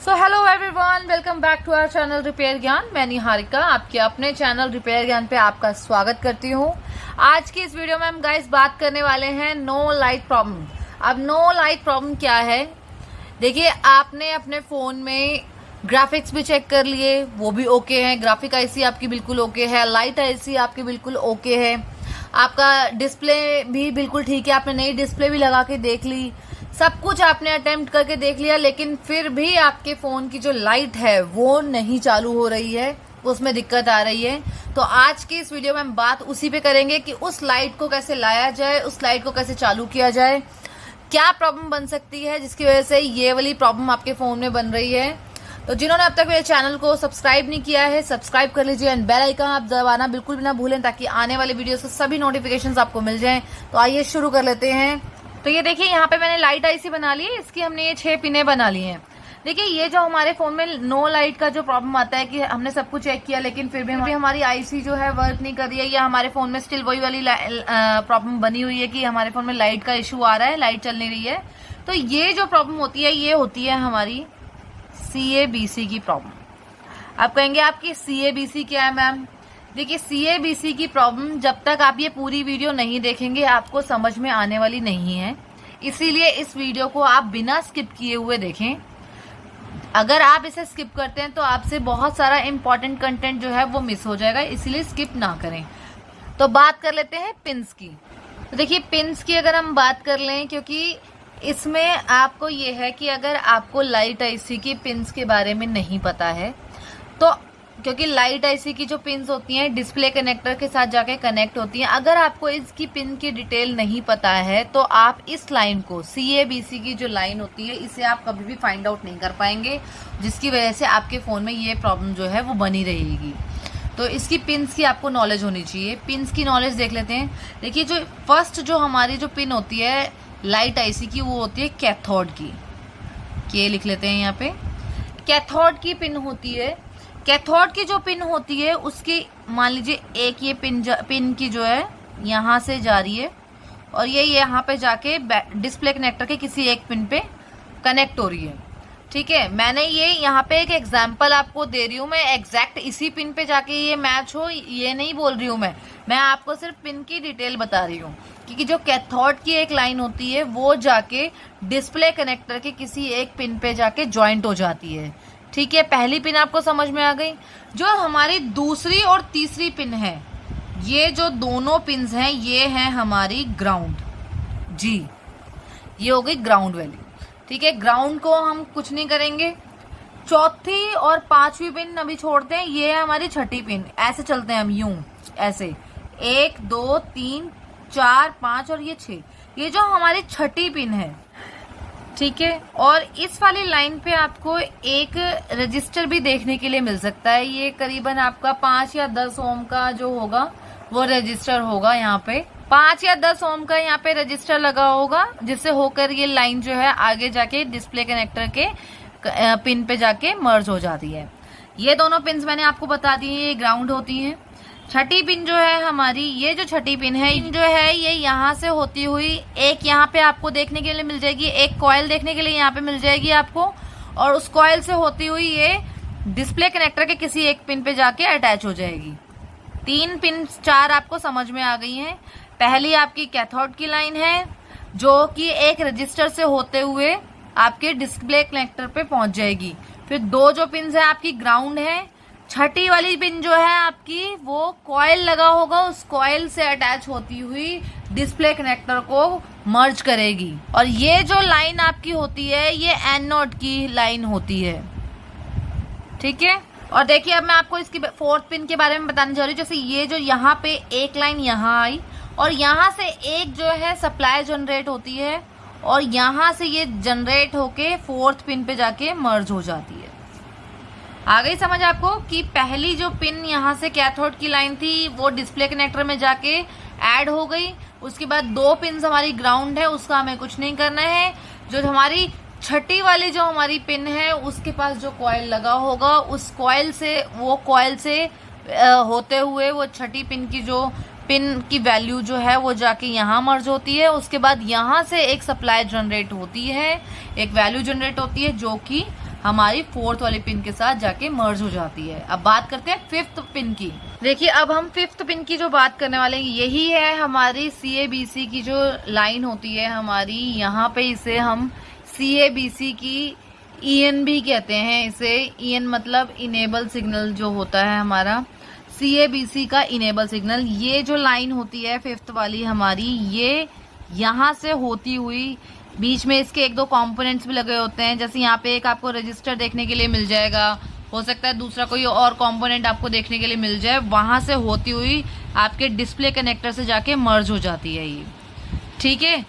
So hello everyone, welcome back to our channel repair Gyan. मैं निहारिका आपके अपने चैनल रिपेयर ज्ञान पे आपका स्वागत करती हूँ। आज की इस वीडियो में हम गाइस बात करने वाले हैं नो लाइट प्रॉब्लम। अब नो लाइट प्रॉब्लम क्या है? देखिए, आपने अपने फोन में ग्राफिक्स भी चेक कर लिए, वो भी ओके है, ग्राफिक आईसी आपकी बिल्कुल ओके है, लाइट आईसी आपकी बिल्कुल ओके है, आपका डिस्प्ले भी बिल्कुल ठीक है, आपने नई डिस्प्ले भी लगा के देख ली, सब कुछ आपने अटेम्प्ट करके देख लिया, लेकिन फिर भी आपके फोन की जो लाइट है वो नहीं चालू हो रही है, उसमें दिक्कत आ रही है। तो आज की इस वीडियो में हम बात उसी पे करेंगे कि उस लाइट को कैसे लाया जाए, उस लाइट को कैसे चालू किया जाए, क्या प्रॉब्लम बन सकती है जिसकी वजह से ये वाली प्रॉब्लम आपके फोन में बन रही है। तो जिन्होंने अब तक मेरे चैनल को सब्सक्राइब नहीं किया है, सब्सक्राइब कर लीजिए एंड बेल आइकन आप दबाना बिल्कुल भी ना भूलें, ताकि आने वाले वीडियोस के सभी नोटिफिकेशंस आपको मिल जाएं। तो आइए शुरू कर लेते हैं। तो ये देखिए, यहाँ पे मैंने लाइट आईसी बना ली है, इसकी हमने ये 6 पिने बना ली हैं। देखिए, ये जो हमारे फोन में नो लाइट का जो प्रॉब्लम आता है कि हमने सब कुछ चेक किया लेकिन फिर भी हमारी आईसी जो है वर्क नहीं कर रही है, या हमारे फोन में स्टिल वही वाली प्रॉब्लम बनी हुई है कि हमारे फोन में लाइट का इशू आ रहा है, लाइट चल नहीं रही है। तो ये जो प्रॉब्लम होती है, ये होती है हमारी CABC की प्रॉब्लम। आप कहेंगे आपकी CABC क्या है मैम? देखिए, CABC की प्रॉब्लम जब तक आप ये पूरी वीडियो नहीं देखेंगे आपको समझ में आने वाली नहीं है, इसीलिए इस वीडियो को आप बिना स्किप किए हुए देखें। अगर आप इसे स्किप करते हैं तो आपसे बहुत सारा इंपॉर्टेंट कंटेंट जो है वो मिस हो जाएगा, इसीलिए स्किप ना करें। तो बात कर लेते हैं पिंस की। तो देखिए, पिंस की अगर हम बात कर लें, क्योंकि इसमें आपको ये है कि अगर आपको लाइट आईसी की पिंस के बारे में नहीं पता है तो, क्योंकि लाइट आईसी की जो पिंस होती हैं डिस्प्ले कनेक्टर के साथ जाके कनेक्ट होती हैं, अगर आपको इसकी पिन की डिटेल नहीं पता है तो आप इस लाइन को, CABC की जो लाइन होती है, इसे आप कभी भी फाइंड आउट नहीं कर पाएंगे, जिसकी वजह से आपके फोन में ये प्रॉब्लम जो है वो बनी रहेगी। तो इसकी पिंस की आपको नॉलेज होनी चाहिए। पिंस की नॉलेज देख लेते हैं। देखिए, जो फर्स्ट जो हमारी जो पिन होती है लाइट आईसी की, वो होती है कैथोड की। के लिख लेते हैं यहाँ पे, कैथोड की पिन होती है। कैथोड की जो पिन होती है उसकी मान लीजिए एक ये पिन की जो है यहाँ से जा रही है और ये यहाँ पे जाके डिस्प्ले कनेक्टर के किसी एक पिन पे कनेक्ट हो रही है। ठीक है, मैंने ये यहाँ पे एक एग्जांपल आपको दे रही हूँ, मैं एग्जैक्ट इसी पिन पे जाके ये मैच हो ये नहीं बोल रही हूँ, मैं आपको सिर्फ पिन की डिटेल बता रही हूँ। क्योंकि जो कैथोड की एक लाइन होती है वो जाके डिस्प्ले कनेक्टर के किसी एक पिन पे जाके ज्वाइंट हो जाती है। ठीक है, पहली पिन आपको समझ में आ गई। जो हमारी दूसरी और तीसरी पिन है, ये जो दोनों पिन्स हैं ये है हमारी ग्राउंड जी, ये हो गई ग्राउंड वैल्यू। ठीक है, ग्राउंड को हम कुछ नहीं करेंगे। चौथी और पांचवी पिन अभी छोड़ते हैं, ये है हमारी छठी पिन। ऐसे चलते हैं हम यूं, ऐसे 1 2 3 4 5 और ये 6, ये जो हमारी छठी पिन है। ठीक है, और इस वाली लाइन पे आपको एक रजिस्टर भी देखने के लिए मिल सकता है। ये करीबन आपका 5 या 10 ओम का जो होगा वो रजिस्टर होगा। यहाँ पे 5 या 10 ओम का यहाँ पे रजिस्टर लगा होगा, जिससे होकर ये लाइन जो है आगे जाके डिस्प्ले कनेक्टर के पिन पे जाके मर्ज हो जाती है। ये दोनों पिन्स मैंने आपको बता दी है, ये ग्राउंड होती है। छठी पिन जो है हमारी, ये जो छठी पिन है जो है ये यहाँ से होती हुई एक यहाँ पे आपको देखने के लिए मिल जाएगी, एक कॉइल देखने के लिए यहाँ पे मिल जाएगी आपको, और उस कॉइल से होती हुई ये डिस्प्ले कनेक्टर के किसी एक पिन पे जाके अटैच हो जाएगी। 3 पिन 4 आपको समझ में आ गई हैं। पहली आपकी कैथोड की लाइन है जो कि एक रजिस्टर से होते हुए आपके डिस्प्ले कनेक्टर पे पहुंच जाएगी। फिर 2 जो पिन है आपकी ग्राउंड है। छठी वाली पिन जो है आपकी वो कॉइल लगा होगा, उस कॉइल से अटैच होती हुई डिस्प्ले कनेक्टर को मर्ज करेगी। और ये जो लाइन आपकी होती है ये एनोड की लाइन होती है। ठीक है, और देखिए अब मैं आपको इसकी 4th पिन के बारे में बताने जा रही हूँ। जैसे ये जो यहाँ पे एक लाइन यहाँ आई और यहाँ से एक जो है सप्लाई जनरेट होती है और यहाँ से ये जनरेट होके 4th पिन पे जाके मर्ज हो जाती है। आ गई समझ आपको कि पहली जो पिन यहाँ से कैथोड की लाइन थी वो डिस्प्ले कनेक्टर में जाके ऐड हो गई। उसके बाद 2 पिन हमारी ग्राउंड है, उसका हमें कुछ नहीं करना है। जो हमारी छठी वाली जो हमारी पिन है उसके पास जो कॉइल लगा होगा, उस कॉइल से होते हुए वो छठी पिन की जो पिन की वैल्यू जो है वो जाके यहाँ मर्ज होती है। उसके बाद यहाँ से एक सप्लाई जनरेट होती है, एक वैल्यू जनरेट होती है जो कि हमारी 4th वाली पिन के साथ जाके मर्ज हो जाती है। अब बात करते हैं 5th पिन की। देखिए अब हम 5th पिन की जो बात करने वाले हैं, यही है हमारी CABC की जो लाइन होती है हमारी, यहाँ पे इसे हम CABC की EN भी कहते हैं। इसे EN मतलब इनेबल सिग्नल जो होता है हमारा, CABC का इनेबल सिग्नल। ये जो लाइन होती है 5th वाली हमारी, ये यहाँ से होती हुई बीच में इसके 1-2 कंपोनेंट्स भी लगे होते हैं। जैसे यहाँ पे एक आपको रजिस्टर देखने के लिए मिल जाएगा, हो सकता है दूसरा कोई और कंपोनेंट आपको देखने के लिए मिल जाए। वहां से होती हुई आपके डिस्प्ले कनेक्टर से जाके मर्ज हो जाती है ये, ठीक है।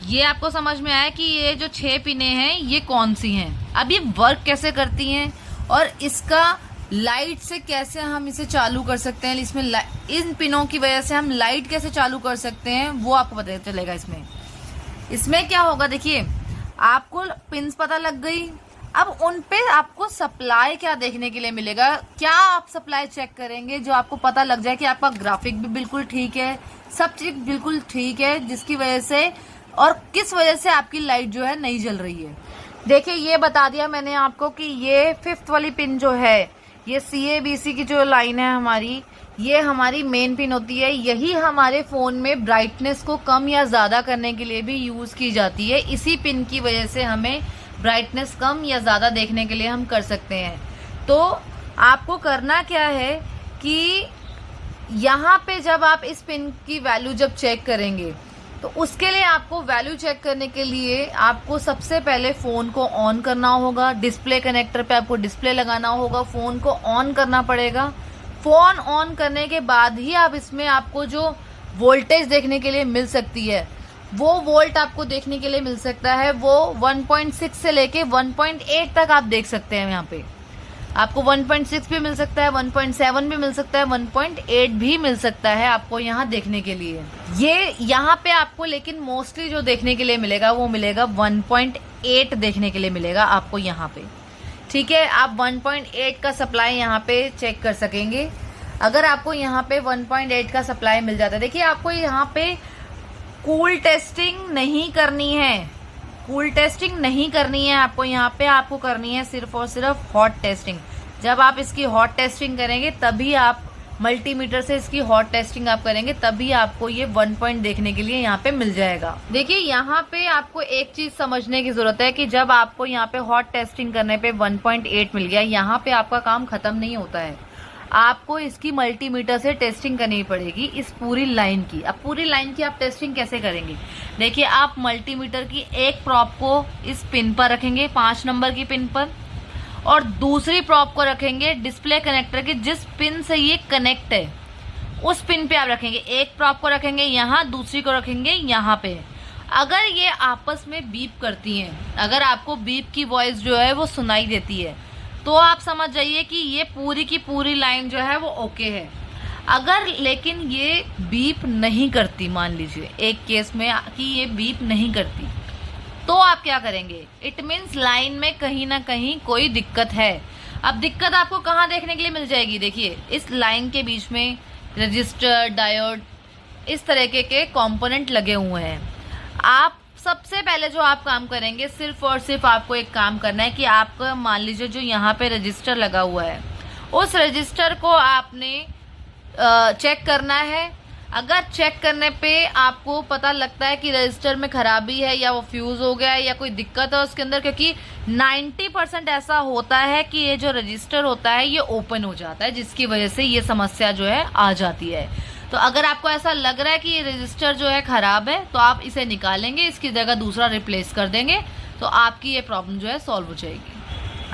ये आपको समझ में आया कि ये जो 6 पिनें हैं ये कौन सी हैं, अब ये वर्क कैसे करती हैं और इसका लाइट से कैसे हम इसे चालू कर सकते हैं, इसमें इन पिनों की वजह से हम लाइट कैसे चालू कर सकते हैं वो आपको पता चलेगा। इसमें क्या होगा, देखिए आपको पिन्स पता लग गई। अब उन पे आपको सप्लाई क्या देखने के लिए मिलेगा, क्या आप सप्लाई चेक करेंगे जो आपको पता लग जाए कि आपका ग्राफिक भी बिल्कुल ठीक है, सब चीज बिल्कुल ठीक है, जिसकी वजह से और किस वजह से आपकी लाइट जो है नहीं जल रही है। देखिए ये बता दिया मैंने आपको कि ये 5th वाली पिन जो है, ये CABC की जो लाइन है हमारी, ये हमारी मेन पिन होती है। यही हमारे फोन में ब्राइटनेस को कम या ज्यादा करने के लिए भी यूज की जाती है। इसी पिन की वजह से हमें ब्राइटनेस कम या ज्यादा देखने के लिए हम कर सकते हैं। तो आपको करना क्या है कि यहाँ पे जब आप इस पिन की वैल्यू जब चेक करेंगे, तो उसके लिए आपको वैल्यू चेक करने के लिए आपको सबसे पहले फोन को ऑन करना होगा। डिस्प्ले कनेक्टर पे आपको डिस्प्ले लगाना होगा, फोन को ऑन करना पड़ेगा। फोन ऑन करने के बाद ही आप इसमें आपको जो वोल्टेज देखने के लिए मिल सकती है, वो वोल्ट आपको देखने के लिए मिल सकता है। वो 1.6 से लेके 1.8 तक आप देख सकते हैं। यहाँ पे आपको 1.6 भी मिल सकता है, 1.7 भी मिल सकता है, 1.8 भी मिल सकता है आपको यहाँ देखने के लिए। ये यहाँ पे आपको लेकिन मोस्टली जो देखने के लिए मिलेगा वो मिलेगा 1.8 देखने के लिए मिलेगा आपको यहाँ पे, ठीक है। आप 1.8 का सप्लाई यहाँ पे चेक कर सकेंगे। अगर आपको यहाँ पे 1.8 का सप्लाई मिल जाता है, देखिए आपको यहाँ पे कूल टेस्टिंग नहीं करनी है, कूल टेस्टिंग नहीं करनी है आपको यहाँ पे, आपको करनी है सिर्फ और सिर्फ हॉट टेस्टिंग। जब आप इसकी हॉट टेस्टिंग करेंगे तभी आप मल्टीमीटर से इसकी हॉट टेस्टिंग आप करेंगे, तभी आपको ये 1 पॉइंट देखने के लिए यहाँ पे मिल जाएगा। देखिए यहाँ पे आपको एक चीज समझने की जरूरत है कि जब आपको यहाँ पे हॉट टेस्टिंग करने पे 1.8 मिल गया, यहाँ पे आपका काम खत्म नहीं होता है। आपको इसकी मल्टीमीटर से टेस्टिंग करनी पड़ेगी इस पूरी लाइन की। अब पूरी लाइन की आप टेस्टिंग कैसे करेंगे, देखिए आप मल्टीमीटर की एक प्रॉप को इस पिन पर रखेंगे, 5 नंबर की पिन पर, और दूसरी प्रॉप को रखेंगे डिस्प्ले कनेक्टर के जिस पिन से ये कनेक्ट है उस पिन पे आप रखेंगे। एक प्रॉप को रखेंगे यहाँ, दूसरी को रखेंगे यहाँ पे। अगर ये आपस में बीप करती हैं, अगर आपको बीप की वॉइस जो है वो सुनाई देती है, तो आप समझ जाइए कि ये पूरी की पूरी लाइन जो है वो ओके है। अगर लेकिन ये बीप नहीं करती, मान लीजिए एक केस में कि ये बीप नहीं करती, तो आप क्या करेंगे, इट मीन्स लाइन में कहीं ना कहीं कोई दिक्कत है। अब दिक्कत आपको कहाँ देखने के लिए मिल जाएगी, देखिए इस लाइन के बीच में रजिस्टर, डायोड, इस तरह के कंपोनेंट लगे हुए हैं। आप सबसे पहले जो आप काम करेंगे, सिर्फ और सिर्फ आपको एक काम करना है कि आपका मान लीजिए जो यहाँ पे रजिस्टर लगा हुआ है, उस रजिस्टर को आपने चेक करना है। अगर चेक करने पे आपको पता लगता है कि रजिस्टर में खराबी है या वो फ्यूज हो गया है या कोई दिक्कत है उसके अंदर, क्योंकि 90% ऐसा होता है कि ये जो रजिस्टर होता है ये ओपन हो जाता है, जिसकी वजह से ये समस्या जो है आ जाती है। तो अगर आपको ऐसा लग रहा है कि ये रजिस्टर जो है खराब है, तो आप इसे निकालेंगे, इसकी जगह दूसरा रिप्लेस कर देंगे, तो आपकी ये प्रॉब्लम जो है सॉल्व हो जाएगी।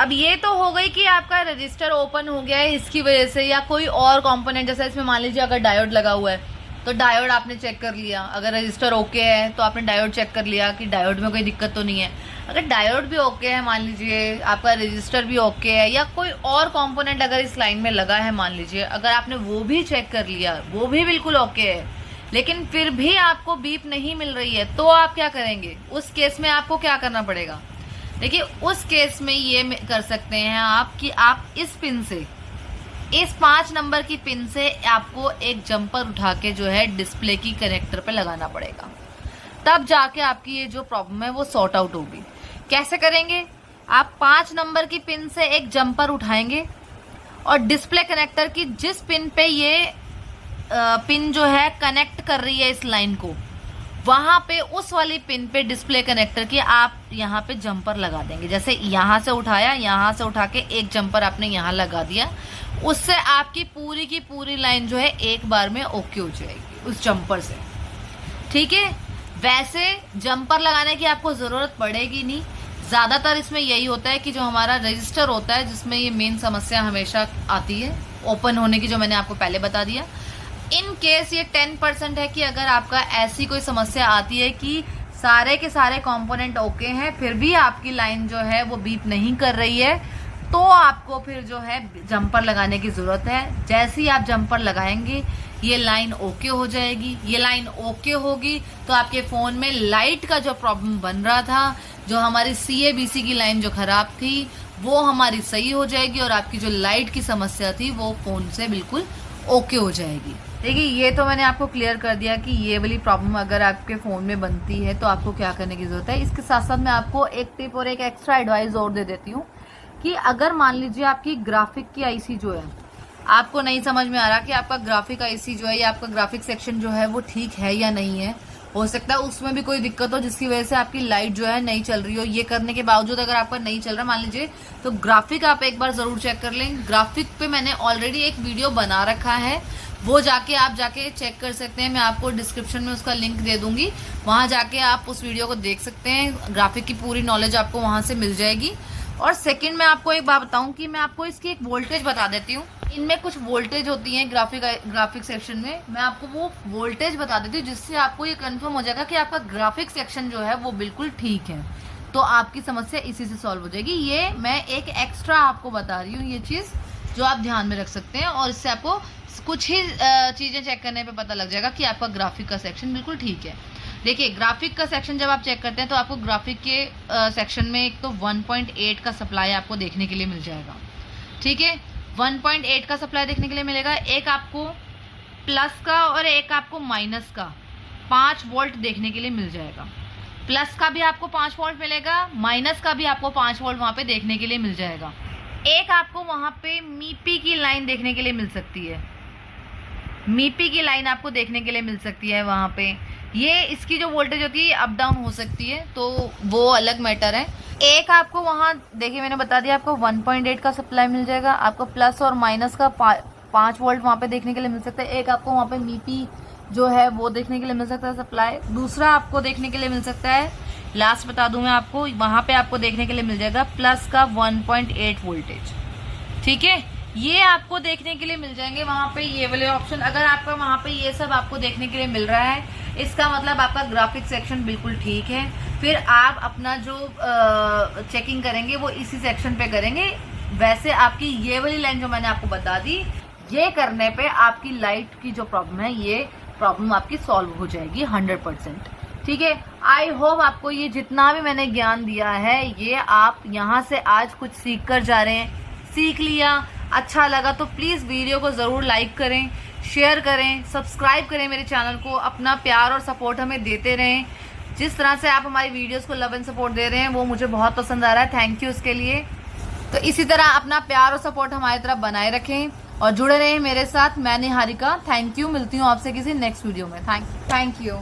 अब ये तो हो गई कि आपका रजिस्टर ओपन हो गया है इसकी वजह से, या कोई और कंपोनेंट, जैसे इसमें मान लीजिए अगर डायोड लगा हुआ है तो डायोड आपने चेक कर लिया। अगर रजिस्टर ओके है तो आपने डायोड चेक कर लिया कि डायोड में कोई दिक्कत तो नहीं है। अगर डायोड भी ओके है, मान लीजिए आपका रजिस्टर भी ओके है, या कोई और कंपोनेंट अगर इस लाइन में लगा है मान लीजिए, अगर आपने वो भी चेक कर लिया, वो भी बिल्कुल ओके है, लेकिन फिर भी आपको बीप नहीं मिल रही है, तो आप क्या करेंगे, उस केस में आपको क्या करना पड़ेगा। देखिए उस केस में ये कर सकते हैं आप कि आप इस पिन से, इस 5 नंबर की पिन से आपको एक जंपर उठा के जो है डिस्प्ले की कनेक्टर पे लगाना पड़ेगा, तब जाके आपकी ये जो प्रॉब्लम है वो सॉर्ट आउट होगी। कैसे करेंगे, आप 5 नंबर की पिन से एक जंपर उठाएंगे और डिस्प्ले कनेक्टर की जिस पिन पे ये पिन जो है कनेक्ट कर रही है इस लाइन को, वहां पे उस वाली पिन पे डिस्प्ले कनेक्टर की आप यहाँ पे जंपर लगा देंगे। जैसे यहाँ से उठाया, यहाँ से उठा के एक जंपर आपने यहाँ लगा दिया, उससे आपकी पूरी की पूरी लाइन जो है एक बार में ओके हो जाएगी उस जंपर से। ठीक है, वैसे जंपर लगाने की आपको जरूरत पड़ेगी नहीं। ज्यादातर इसमें यही होता है कि जो हमारा रजिस्टर होता है जिसमें ये मेन समस्या हमेशा आती है ओपन होने की, जो मैंने आपको पहले बता दिया। इन केस ये 10% है कि अगर आपका ऐसी कोई समस्या आती है कि सारे के सारे कंपोनेंट ओके हैं फिर भी आपकी लाइन जो है वो बीप नहीं कर रही है, तो आपको फिर जो है जंपर लगाने की जरूरत है। जैसे ही आप जंपर लगाएंगे ये लाइन ओके हो जाएगी। ये लाइन ओके होगी तो आपके फोन में लाइट का जो प्रॉब्लम बन रहा था, जो हमारी CABC की लाइन जो खराब थी, वो हमारी सही हो जाएगी और आपकी जो लाइट की समस्या थी वो फोन से बिल्कुल ओके हो जाएगी। देखिए, ये तो मैंने आपको क्लियर कर दिया कि ये वाली प्रॉब्लम अगर आपके फोन में बनती है तो आपको क्या करने की जरूरत है। इसके साथ साथ मैं आपको एक टिप और एक एक्स्ट्रा एडवाइस और दे देती हूँ कि अगर मान लीजिए आपकी ग्राफिक की आईसी जो है, आपको नहीं समझ में आ रहा कि आपका ग्राफिक आईसी जो है या आपका ग्राफिक सेक्शन जो है वो ठीक है या नहीं है, हो सकता है उसमें भी कोई दिक्कत हो जिसकी वजह से आपकी लाइट जो है नहीं चल रही हो। ये करने के बावजूद अगर आपका नहीं चल रहा मान लीजिए, तो ग्राफिक आप एक बार जरूर चेक कर लें। ग्राफिक पे मैंने ऑलरेडी एक वीडियो बना रखा है, वो जाके आप चेक कर सकते हैं। मैं आपको डिस्क्रिप्शन में उसका लिंक दे दूंगी, वहां जाके आप उस वीडियो को देख सकते हैं। ग्राफिक की पूरी नॉलेज आपको वहां से मिल जाएगी। और सेकंड मैं आपको एक बात बताऊं कि मैं आपको इसकी एक वोल्टेज बता देती हूँ। इनमें कुछ वोल्टेज होती है ग्राफिक सेक्शन में, मैं आपको वो वोल्टेज बता देती हूँ जिससे आपको ये कंफर्म हो जाएगा कि आपका ग्राफिक सेक्शन जो है वो बिल्कुल ठीक है, तो आपकी समस्या इसी से सॉल्व हो जाएगी। ये मैं एक एक्स्ट्रा आपको बता रही हूँ, ये चीज जो आप ध्यान में रख सकते हैं और इससे आपको कुछ ही चीजें चेक करने पे पता लग जाएगा कि आपका ग्राफिक का सेक्शन बिल्कुल ठीक है। देखिए, ग्राफिक का सेक्शन जब आप चेक करते हैं तो आपको ग्राफिक के सेक्शन में एक तो 1.8 का सप्लाई आपको देखने के लिए मिल जाएगा। ठीक है, 1.8 का सप्लाई देखने के लिए मिलेगा। एक आपको प्लस का और एक आपको माइनस का 5 वोल्ट देखने के लिए मिल जाएगा। प्लस का भी आपको 5 वोल्ट मिलेगा, माइनस का भी आपको 5 वोल्ट वहां पे देखने के लिए मिल जाएगा। एक आपको वहां पे मीपी की लाइन देखने के लिए मिल सकती है, मीपी की लाइन आपको देखने के लिए मिल सकती है वहां पे। ये इसकी जो वोल्टेज होती है अप डाउन हो सकती है, तो वो अलग मैटर है। एक आपको वहां देखिए मैंने बता दिया आपको 1.8 का सप्लाई मिल जाएगा। आपको प्लस और माइनस का 5 वोल्ट वहां पे देखने के लिए मिल सकता है। एक आपको वहां पे मीपी जो है वो देखने के लिए मिल सकता है सप्लाई। दूसरा आपको देखने के लिए मिल सकता है, लास्ट बता दूं मैं आपको, वहां पे आपको देखने के लिए मिल जाएगा प्लस का 1.8 वोल्टेज। ठीक है, ये आपको देखने के लिए मिल जाएंगे वहां पे ये वाले ऑप्शन। अगर आपका वहां पे ये सब आपको देखने के लिए मिल रहा है, इसका मतलब आपका ग्राफिक सेक्शन बिल्कुल ठीक है। फिर आप अपना जो चेकिंग करेंगे वो इसी सेक्शन पे करेंगे। वैसे आपकी ये वाली लाइन जो मैंने आपको बता दी, ये करने पे आपकी लाइट की जो प्रॉब्लम है ये प्रॉब्लम आपकी सॉल्व हो जाएगी 100%। ठीक है, आई होप आपको ये जितना भी मैंने ज्ञान दिया है ये आप यहाँ से आज कुछ सीख कर जा रहे हैं। सीख लिया, अच्छा लगा तो प्लीज वीडियो को जरूर लाइक करें, शेयर करें, सब्सक्राइब करें मेरे चैनल को। अपना प्यार और सपोर्ट हमें देते रहें। जिस तरह से आप हमारी वीडियोस को लव एंड सपोर्ट दे रहे हैं वो मुझे बहुत पसंद आ रहा है, थैंक यू उसके लिए। तो इसी तरह अपना प्यार और सपोर्ट हमारी तरफ बनाए रखें और जुड़े रहें मेरे साथ। मैं निहारिका, थैंक यू। मिलती हूँ आपसे किसी नेक्स्ट वीडियो में। Thank you.